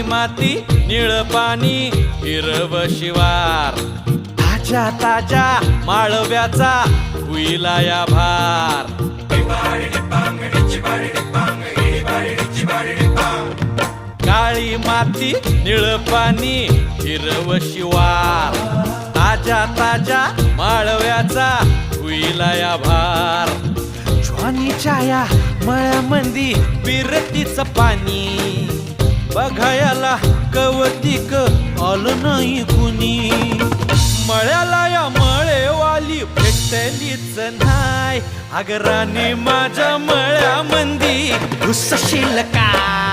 माती निळ पाणी हिरव शिवार ताज्या ताज्या माळव्याचा हुईला या भार काळी माती निळ पाणी हिरव शिवार ताज्या ताज्या माळव्याचा हुईला या भार ज्वानीच्या या मळ्यामंदी विरतीच पाणी बघायला कवतिक आलं नाही कुणी मळ्याला या मळेवाली भेटलीच नाय अगराने माझ्या मळ्यामंदी घुसशील काय